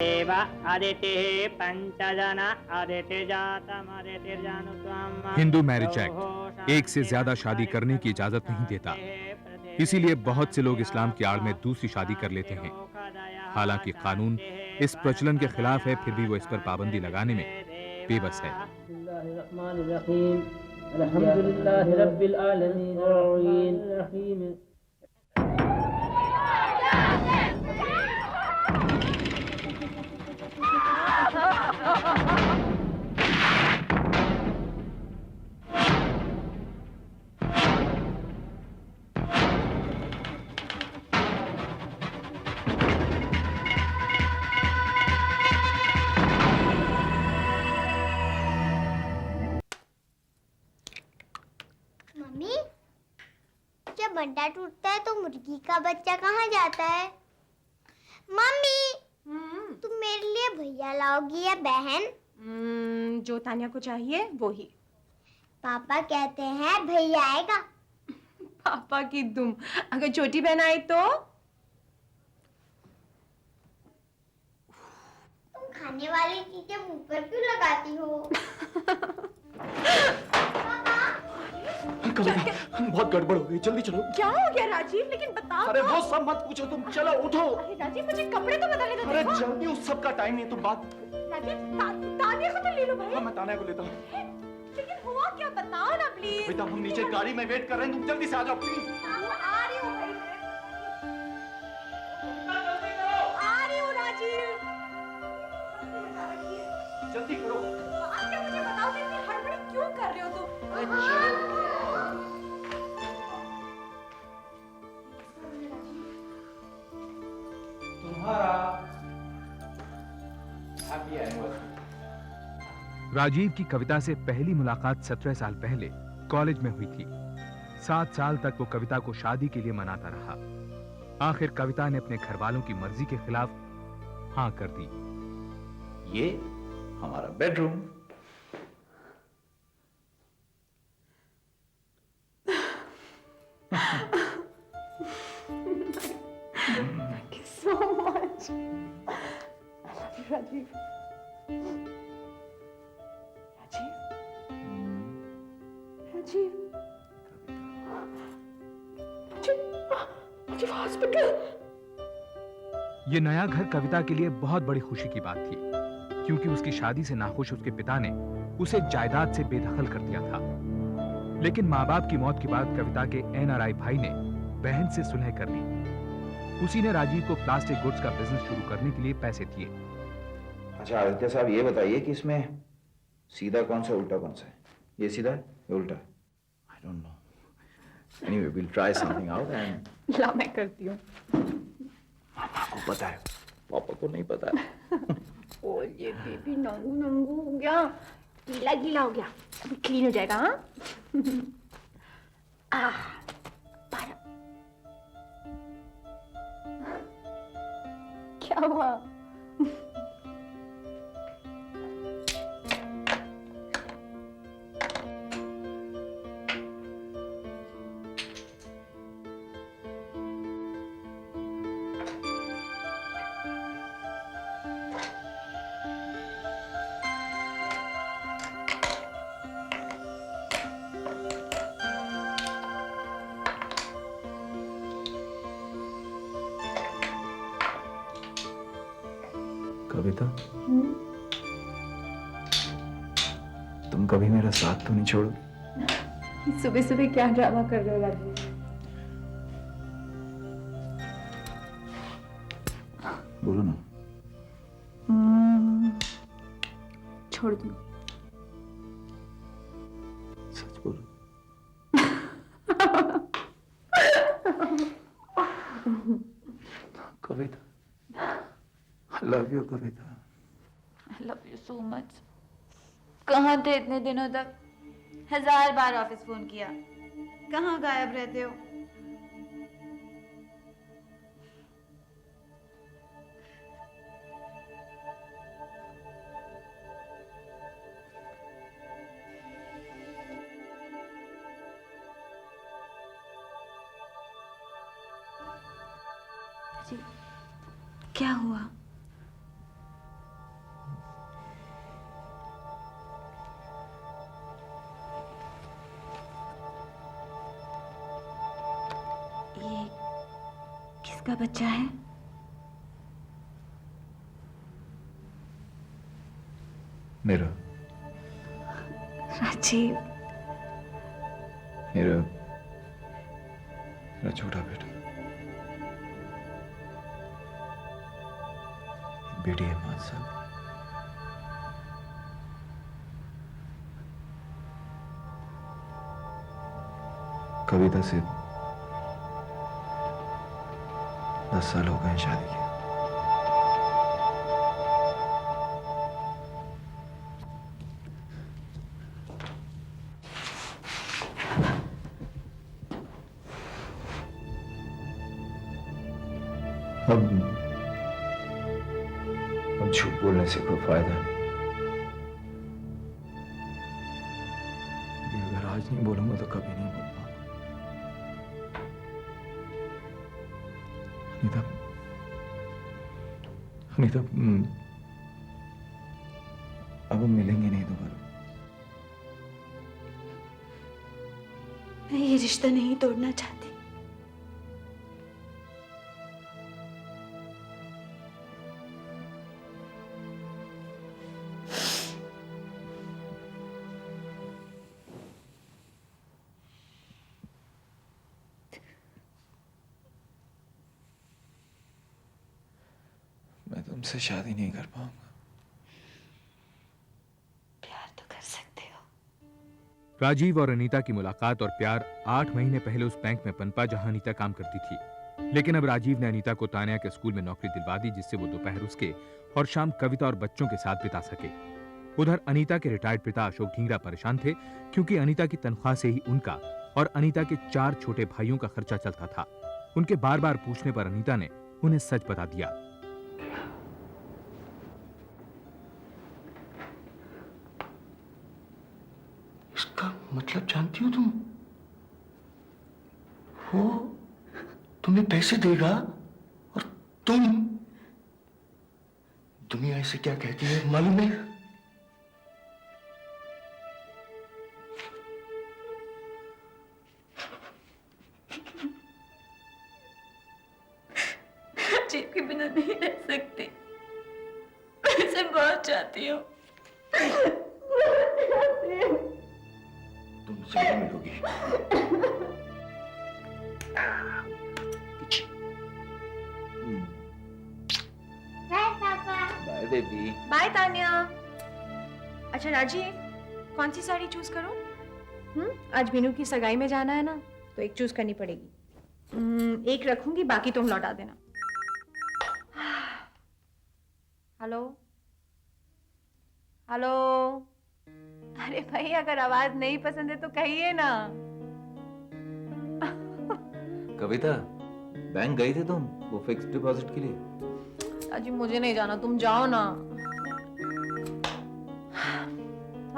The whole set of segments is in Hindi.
एव अदितिः पंचजन अदितिजातमदितिर्जानुत्वम्। हिंदू मैरिज एक्ट एक से ज्यादा शादी करने की इजाजत नहीं देता। इसीलिए बहुत से लोग इस्लाम की आड़ में दूसरी शादी कर लेते हैं। हालांकि कानून इस प्रचलन के खिलाफ है, फिर भी वो इस पर पाबंदी लगाने में बेबस है। मम्मी, जब अंडा टूटता है तो मुर्गी का बच्चा कहाँ जाता है? मम्मी, तुम मेरे लिए भैया लाओगी या बहन? जो तानिया को चाहिए वो ही। पापा कहते हैं भैया आएगा। पापा की दुम, अगर छोटी बहन आई तो? तुम खाने वाली चीजें मुंह पर क्यों लगाती हो? बहुत गड़बड़ हो गई, जल्दी चलो। क्या हो गया राजीव? लेकिन बताओ। अरे वो सब मत पूछो, तुम चलो उठो। अरे राजीव, मुझे कपड़े तो बदलने दो। अरे जल्दी, उस सब का टाइम नहीं, तुम बात। राजीव, तानिया को तो ले लो भाई। हाँ, मैं तानिया को लेता हूँ। लेकिन हुआ क्या, बताओ ना प्लीज। बेटा, हम नीचे गाड़ी में वेट कर रहे हैं, तुम जल्दी से आ जाओ प्लीज। आ रही हूँ भाई, आ रही हूँ राजीव। जल्दी करो। आके मुझे बताओ कि इतनी हड़बड़ी क्यों कर रहे हो तुम? तुम्हारा हैप्पी एनिवर्सरी। राजीव की कविता से पहली मुलाकात 17 साल पहले कॉलेज में हुई थी। 7 साल तक वो कविता को शादी के लिए मनाता रहा। आखिर कविता ने अपने घर वालों की मर्जी के खिलाफ हाँ कर दी। ये हमारा bedroom. Thank you so much. I love you, Rajiv. Rajiv? Rajiv? Rajiv, hospital. ये नया घर कविता के लिए बहुत बड़ी खुशी की बात थी, क्योंकि उसकी शादी से नाखुश उसके पिता ने उसे जायदाद से बेदखल कर दिया था। लेकिन माँ बाप की मौत के बाद कविता के NRI भाई ने बहन से सुलह कर ली। उसी ने राजीव को प्लास्टिक गुड्स का बिजनेस शुरू करने के लिए पैसे दिए। अच्छा आदित्य साहब, ये बताइए कि इसमें सीधा कौन सा उल्टा कौन सा है? ये सीधा है या उल्टा? I don't know. Anyway, we'll try something out and. ला मैं करती हूँ। मामा को पता है, पापा को नहीं पता है। ओ ये बेबी नंगू नंगू हो गया, गीला गीला हो गया, अभी क्लीन हो जाएगा। हाँ क्या हुआ? कविता, तुम कभी मेरा साथ तो नहीं छोड़ोगे? सुबह सुबह क्या ड्रामा कर रहे हो राजीव? बोलो ना। छोड़ दूं? सच बोलो। कविता, I love you Kavita. I love you so much. कहाँ थे इतने दिनों तक? 1000 बार ऑफिस फोन किया, कहाँ गायब रहते हो? क्या हुआ? किसका बच्चा है? मेरा राजीव। मेरा मेरा छोटा बेटा, बेटी है 5 साल की। कविता से 10 साल हो गए हैं शादी के। अब झूठ बोलने से कोई फायदा नहीं। ये अगर आज नहीं बोलूंगा तो कभी नहीं बोल पाऊंगा। अनीता, अनीता, अब हम मिलेंगे नहीं दोबारा। मैं ये रिश्ता नहीं तोड़ना चाहती। मैं तुमसे शादी नहीं कर पाऊंगा। प्यार तो कर सकते हो। राजीव और अनीता की मुलाकात और प्यार 8 महीने पहले उस बैंक में पनपा जहां अनीता काम करती थी। लेकिन अब राजीव ने अनीता को तान्या के स्कूल में नौकरी दिलवा दी, जिससे वो दोपहर उसके और शाम कविता और बच्चों के साथ बिता सके। उधर अनीता के रिटायर्ड पिता अशोक ढींगरा परेशान थे, क्योंकि अनीता की तनख्वाह से ही उनका और अनीता के 4 छोटे भाइयों का खर्चा चलता था। उनके बार बार पूछने पर अनीता ने उन्हें सच बता दिया। इसका मतलब जानती हो तुम? वो तुम्हें पैसे देगा और तुम, दुनिया इसे क्या कहती है मालूम है? राजीव के बिना नहीं रह सकती। मैं इसे बहुत चाहती हूँ। तुमसे नहीं मिलोगी। बाय पापा। Bye baby. बाय तान्या। अच्छा राजीव, कौन सी साड़ी चूज करूं? आज मीनू की सगाई में जाना है ना, तो एक चूज करनी पड़ेगी। एक रखूंगी, बाकी तुम लौटा देना। Hello hello. अरे भाई, अगर आवाज नहीं पसंद है तो कहिए ना। कविता, बैंक गई थी तुम वो फिक्स डिपॉजिट के लिए? अजी मुझे नहीं जाना, तुम जाओ ना।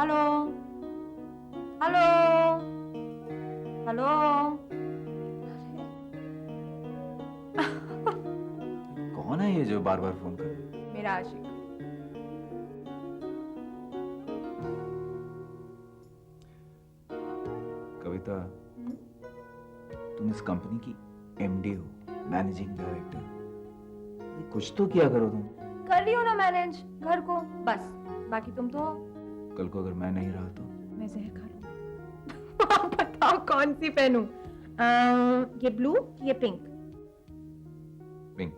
Hello hello hello. कौन है ये जो बार बार फोन कर रहा है? मेरा आशिक। कविता, तुम इस कंपनी की एमडी हो, मैनेजिंग डायरेक्टर। कुछ तो किया करो तुम। कर रही हो ना मैनेज घर को, बस। बाकी तुम तो कल को अगर मैं नहीं रहा तो? मैं जहर खा लूं। बताओ कौन सी पहनूं? ये ब्लू, ये पिंक? पिंक।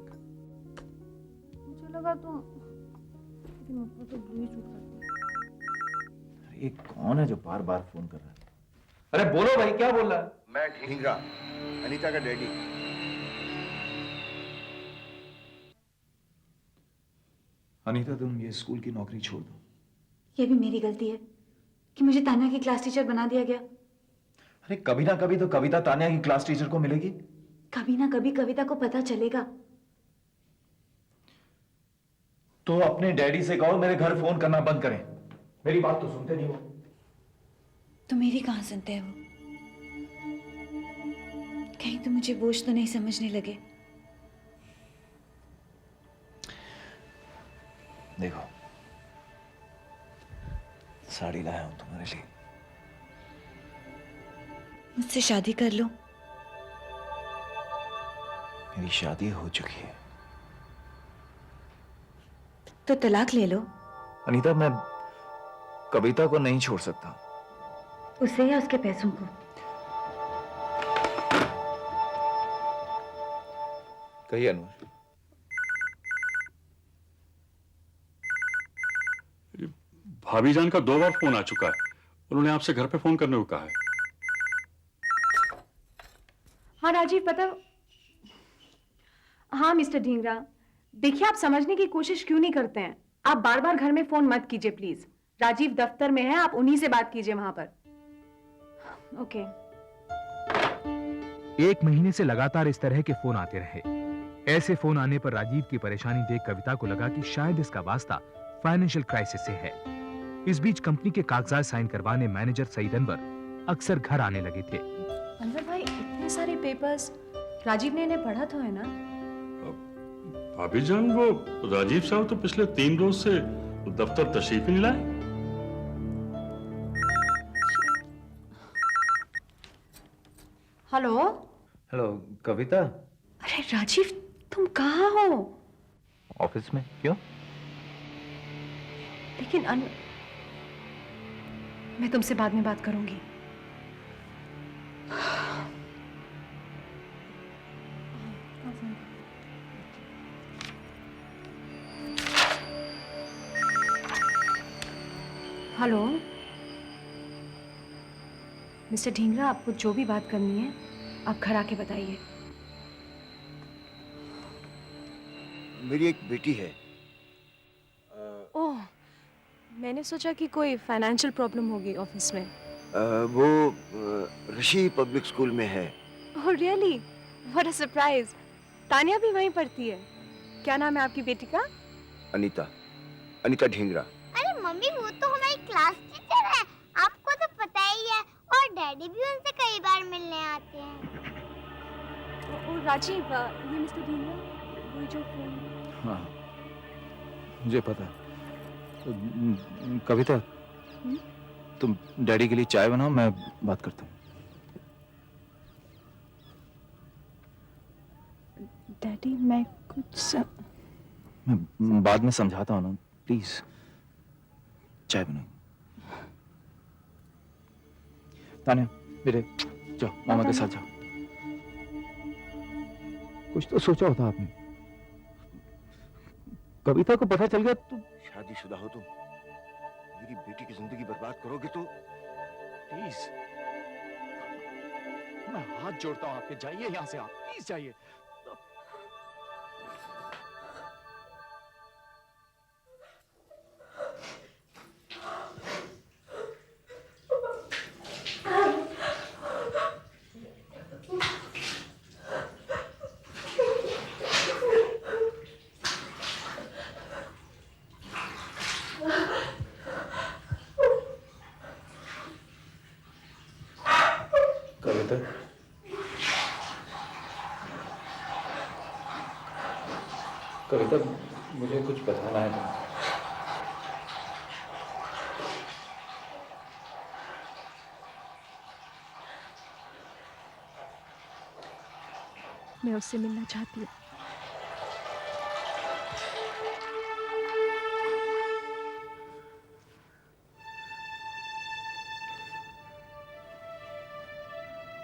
मुझे लगा तुम, लेकिन मुझको तो ब्लू ही सूट करता है। अरे ये कौन है जो बार बार फोन कर रहा है? अरे बोलो भाई, क्या बोल रहा है? मैं ढींगरा, अनीता का डैडी। अनीता, तुम ये स्कूल की नौकरी छोड़ दो। ये भी मेरी गलती है कि मुझे तान्या की क्लास टीचर बना दिया गया। अरे कभी ना कभी तो कविता तान्या की क्लास टीचर को मिलेगी। कभी ना कभी कविता को पता चलेगा। तो अपने डैडी से कहो मेरे घर फोन करना बंद करें। मेरी बात तो सुनते नहीं हो। तो मेरी कहाँ सुनते हैं वो? कहीं तो मुझे बोझ तो नहीं समझने लगे। देखो, साड़ी लाया हूं तुम्हारे लिए। मुझसे शादी कर लो। मेरी शादी हो चुकी है। तो तलाक ले लो। अनीता, मैं कविता को नहीं छोड़ सकता। उसे या उसके पैसों को? कहिए अनवर। भाभी जान का 2 बार फोन आ चुका है। उन्होंने आपसे घर पे फोन करने को कहा है। हाँ राजीव, पता। हाँ मिस्टर ढींगरा, देखिए आप समझने की कोशिश क्यों नहीं करते हैं। आप बार बार घर में फोन मत कीजिए प्लीज। राजीव दफ्तर में है, आप उन्हीं से बात कीजिए वहां पर। ओके। 1 महीने से लगातार इस तरह के फोन आते रहे। ऐसे फोन आने पर राजीव की परेशानी देख कविता को लगा कि शायद इसका वास्ता फाइनेंशियल क्राइसिस से है। इस बीच कंपनी के कागजात साइन करवाने मैनेजर सईद अनवर अक्सर घर आने लगे थे। अनवर भाई, इतने सारे पेपर्स, राजीव ने इन्हें पढ़ा तो है ना? भाभी जान, वो राजीव साहब तो पिछले 3 रोज से दफ्तर तशरीफ ही नहीं लाए। हेलो। हेलो कविता। अरे राजीव, तुम कहाँ हो? ऑफिस में? क्यों? लेकिन मैं तुमसे बाद में बात करूंगी। हेलो मिस्टर ढींगरा, आपको जो भी बात करनी है आप घर आके बताइए। मेरी एक बेटी है। ओह, मैंने सोचा कि कोई फाइनेंशियल प्रॉब्लम होगी ऑफिस में। वो ऋषि पब्लिक स्कूल में है। Oh really, what a surprise. Tania भी वहीं पढ़ती है। क्या नाम है आपकी बेटी का? अनीता। अनीता ढींगरा। अरे मम्मी, वो तो हमारी क्लास टीचर है, आपको तो पता ही है। और डैडी भी उनसे कई बार मिलने आते हैं। ओह राजीव, ये मिस्टर ढींगरा, वो जो फोन। हाँ, मुझे पता है। कविता, तुम डैडी के लिए चाय बनाओ, मैं बात करता हूँ। डैडी, मैं कुछ मैं बाद में समझाता हूँ ना, प्लीज चाय बनाओ। तानिया, बेटे जाओ, मामा के साथ जाओ। कुछ तो सोचा होता आपने। कविता को पता चल गया तो। शादीशुदा हो तुम, मेरी बेटी की जिंदगी बर्बाद करोगे तो। प्लीज, मैं हाथ जोड़ता हूँ आपके, जाइए यहाँ से, आप प्लीज जाइए। कविता, कविता, मुझे कुछ बताना है तुम्हें। मैं उससे मिलना चाहती हूँ।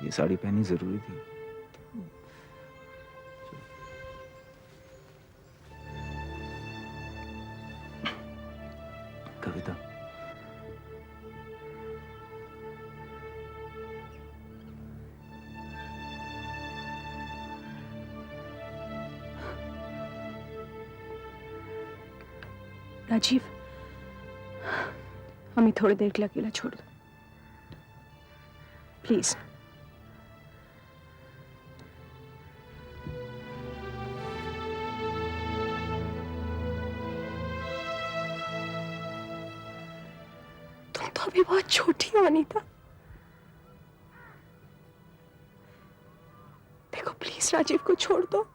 ये साड़ी पहननी जरूरी थी। कविता, राजीव, हमें थोड़ी देर के लिए अकेला छोड़ दो प्लीज। तुम तो अभी बहुत छोटी हो अनीता। देखो प्लीज, राजीव को छोड़ दो।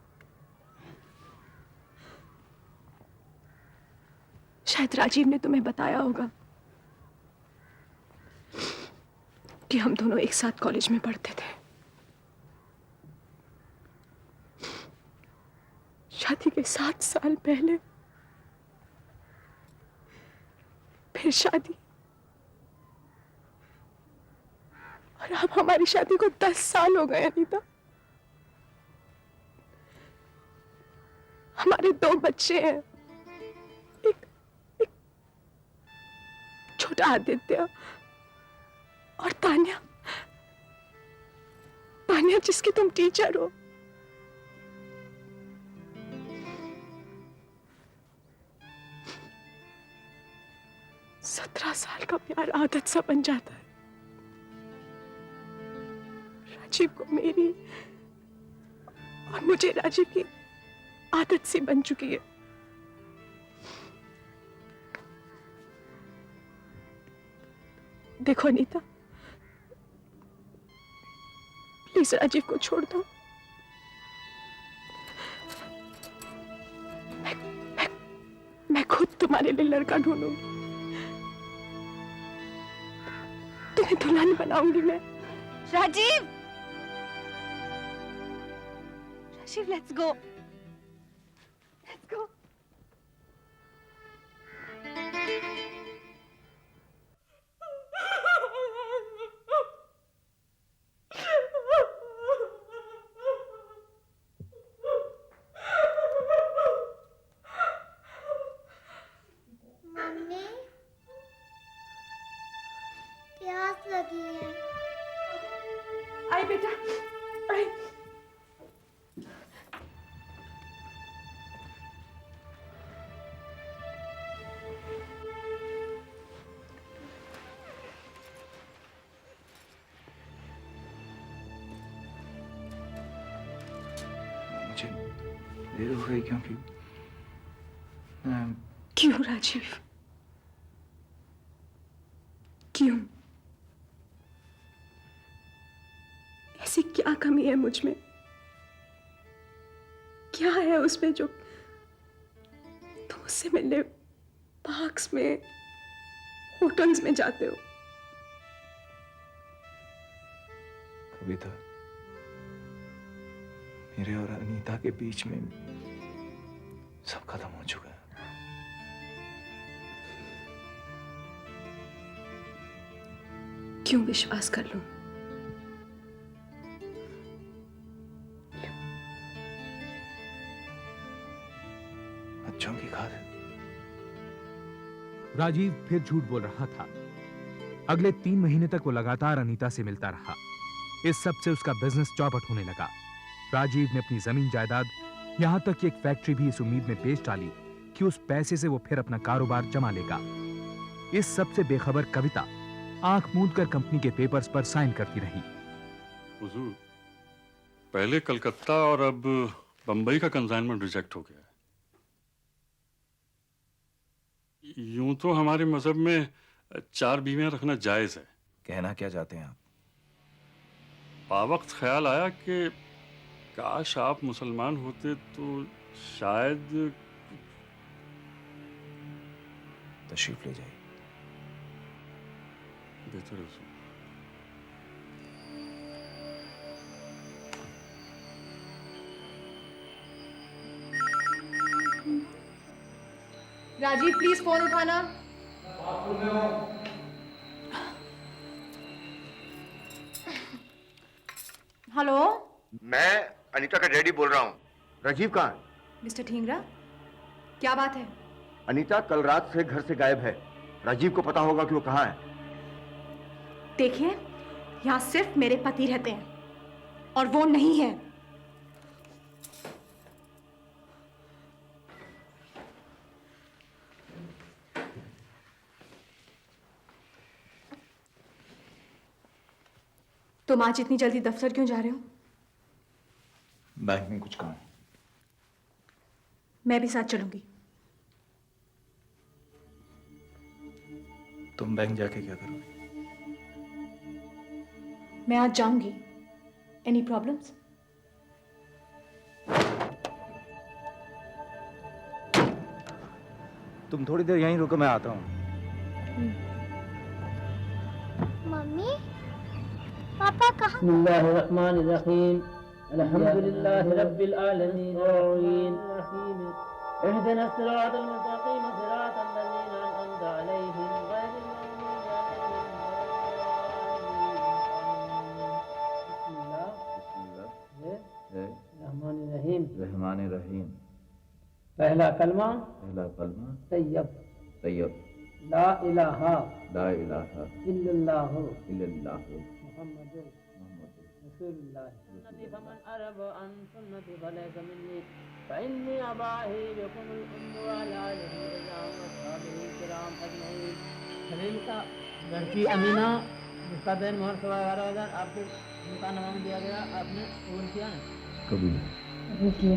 शायद राजीव ने तुम्हें बताया होगा कि हम दोनों एक साथ कॉलेज में पढ़ते थे। 7 साल पहले फिर शादी, और अब हमारी शादी को 10 साल हो गए अनीता। हमारे 2 बच्चे हैं, एक छोटा आदित्य और तान्या जिसकी तुम टीचर हो। सत्रह साल का प्यार आदत सा बन जाता है। राजीव को मेरी और मुझे राजीव की आदत सी बन चुकी है। देखो अनीता, प्लीज राजीव को छोड़ दो। मैं खुद तुम्हारे लिए लड़का ढूंढूंगी, तुम्हें दुल्हन बनाऊंगी मैं। Rajiv, let's go. मम्मी, प्यास लगी है। आई बेटा, आई। मुझे देर हो गई क्योंकि क्यों राजीव, क्यों? ऐसी क्या कमी है मुझ में? क्या है उसमें जो तुम उससे मिलने पार्क्स में, होटल्स में जाते हो? कविता, मेरे और अनीता के बीच में सब खत्म हो चुका है। क्यों विश्वास कर लूं? बच्चों की खातिर। राजीव फिर झूठ बोल रहा था। अगले 3 महीने तक वो लगातार अनीता से मिलता रहा। इस सब से उसका बिजनेस चौपट होने लगा। राजीव ने अपनी जमीन जायदाद, यहां तक कि एक फैक्ट्री भी इस उम्मीद में बेच डाली कि उस पैसे से वो फिर अपना कारोबार जमा लेगा। इस सब से बेखबर कविता आंख मूंद कर कंपनी के पेपर्स पर साइन करती रही। हुजूर, पहले कलकत्ता और अब बंबई का कंसाइनमेंट रिजेक्ट हो गया है। यूं तो हमारे मजहब में 4 बीवियां रखना जायज है। कहना क्या चाहते हैं आप? वक्त ख्याल आया कि काश आप मुसलमान होते तो शायद। तशरीफ ले जाइए। बेहतर है हुजूर। राजीव प्लीज फोन उठाना। हेलो, मैं अनीता का डैडी बोल रहा हूँ। राजीव कहाँ है? मिस्टर ढींगरा, क्या बात है? अनीता कल रात से घर से गायब है। राजीव को पता होगा कि वो कहाँ है। देखिए, यहाँ सिर्फ मेरे पति रहते हैं और वो नहीं है। तुम आज इतनी जल्दी दफ्तर क्यों जा रहे हो? बैंक में कुछ काम है। मैं भी साथ चलूंगी। तुम बैंक जाके क्या करोगे? मैं आज जाऊंगी। Any problems? तुम थोड़ी देर यहीं रुको, मैं आता हूँ। मम्मी, पापा कहाँ? बिस्मिल्लाहिर्रहमानिर्रहीम। अल्हम्दुलिल्लाहि रब्बिल आलमीन अर्रहीम इहदिना सिरातल मुस्तकीम सिरातल लज़ीना अनअमता अलैहिम गैरिल मग़दूबि अलैहिम रहमान रहीम। पहला कलमा तैयब ला इलाहा इल्लल्लाहु मुहम्मदुर रसूलुल्लाह सुन्नति फमन अरब अन सुन्नति फलैस मिन्नी फइन्नी अबाही बिकुमुल उम्म व अला आलिहि व अस्हाबिहि किराम अजमईन। खलील का लड़की अमीना जिसका दिन मोहर 11,500 आपके उनका नाम दिया गया, आपने कबूल किया ना? कबूल किया।